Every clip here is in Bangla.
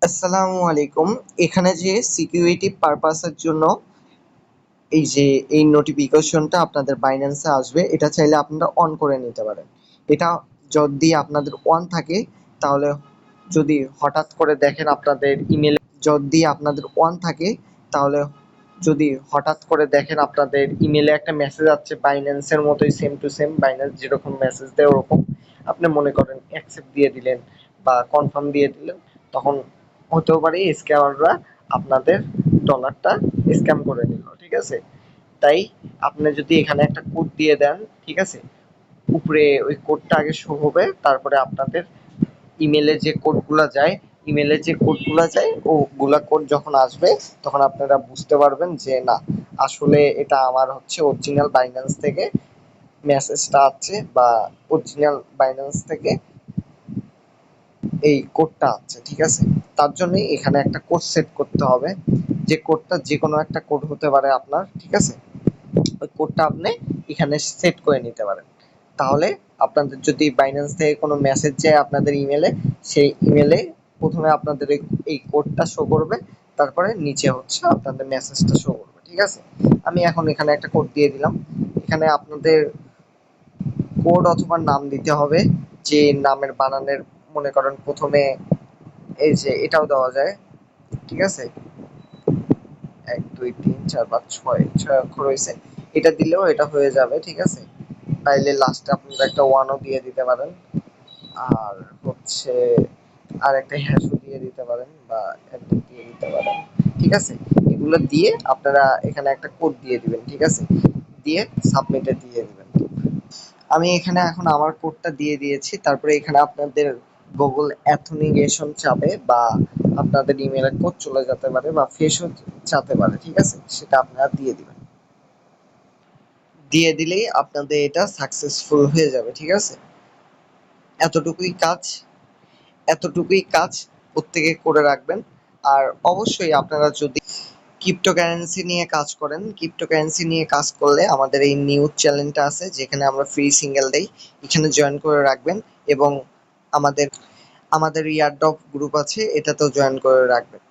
আসসালামু আলাইকুম। এখানে যে সিকিউরিটি পারপাসের জন্য এই যে এই নোটিফিকেশনটা আপনাদের বাইন্যান্সে আসবে, এটা চাইলে আপনারা অন করে নিতে পারেন। এটা যদি আপনাদের অন থাকে তাহলে যদি হঠাৎ করে দেখেন আপনাদের ইমেলে, যদি আপনাদের অন থাকে তাহলে যদি হঠাৎ করে দেখেন আপনাদের ইমেলে একটা মেসেজ আসছে বাইন্যান্সের মতোই সেম টু সেম, বাইন্যান্স যেরকম মেসেজ দেয় ওরকম, আপনি মনে করেন অ্যাকসেপ্ট দিয়ে দিলেন বা কনফার্ম দিয়ে দিলেন, তখন হতেও পারে স্ক্যামাররা আপনাদের ডলারটা স্ক্যাম করে নিল। ঠিক আছে, তাই আপনি যদি এখানে একটা কোড দিয়ে দেন, ঠিক আছে, উপরে ওই কোডটা আগে শো হবে, তারপরে আপনাদের ইমেলে যে কোডগুলা যায়, ওগুলা কোড যখন আসবে তখন আপনারা বুঝতে পারবেন যে না, আসলে এটা আমার হচ্ছে অরিজিনাল বাইন্যান্স থেকে মেসেজটা আছে, বা অরিজিনাল বাইন্যান্স থেকে এই কোডটা আছে। ঠিক আছে, তার জন্য এখানে একটা কোড সেট করতে হবে, যে কোডটা যে কোনো একটা কোড হতে পারে আপনার। ঠিক আছে, ওই কোডটা আপনি এখানে সেট করে নিতে পারেন। তাহলে আপনাদের যদি বাইন্যান্স থেকে কোনো মেসেজ যায় আপনাদের ইমেলে, সেই ইমেলে প্রথমে আপনাদের এই কোডটা শো করবে, তারপরে নিচে হচ্ছে আপনাদের মেসেজটা শো করবে। ঠিক আছে, আমি এখন এখানে একটা কোড দিয়ে দিলাম। এখানে আপনাদের কোড অথবা নাম দিতে হবে, যে নামের বানানের, মনে করেন প্রথমে এই যে এটাও দেওয়া যায়। ঠিক আছে, 1 2 3 4 5 6 অক্ষর হয়েছে, এটা দিলেও এটা হয়ে যাবে। ঠিক আছে, তাইলে লাস্টে আপনারা একটা ওয়ানও দিয়ে দিতে পারেন, আর হচ্ছে আর একটা হ্যাশও দিয়ে দিতে পারেন, বা এমনি দিয়ে দিতে পারেন। ঠিক আছে, এগুলো দিয়ে আপনারা এখানে একটা কোড দিয়ে দিবেন। ঠিক আছে, দিয়ে সাবমিটে দিয়ে দিবেন। আমি এখানে এখন আমার কোডটা দিয়ে দিয়েছি, তারপরে এখানে আপনাদের গুগল অ্যাথেন্টিকেশন চাবে, বা আপনাদের ইমেলে কোড চলে যেতে পারে, বা ফেসও চাতে পারে। ঠিক আছে, সেটা আপনারা দিয়ে দিবেন। দিয়ে দিলেই আপনাদের এটা সাকসেসফুল হয়ে যাবে। ঠিক আছে, এতটুকুই কাজ, এতটুকুই কাজ প্রত্যেকে করে রাখবেন। আর অবশ্যই আপনারা যদি ক্রিপ্টোকারেন্সি নিয়ে কাজ করেন, ক্রিপ্টোকারেন্সি নিয়ে কাজ করলে আমাদের এই নিউজ চ্যানেলটা আছে যেখানে আমরা ফ্রি সিঙ্গেল দেই, এখানে জয়েন করে রাখবেন। এবং আমাদের আমাদের ইয়ারড্রপ গ্রুপ আছে, এটাতেও জয়েন করে রাখবেন।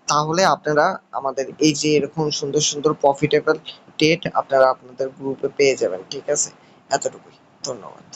তাহলে আপনারা আমাদের এই যে এরকম সুন্দর সুন্দর প্রফিটেবল ট্রেড আপনারা আপনাদের গ্রুপে পেয়ে যাবেন। ঠিক আছে, এতটুকুই। ধন্যবাদ।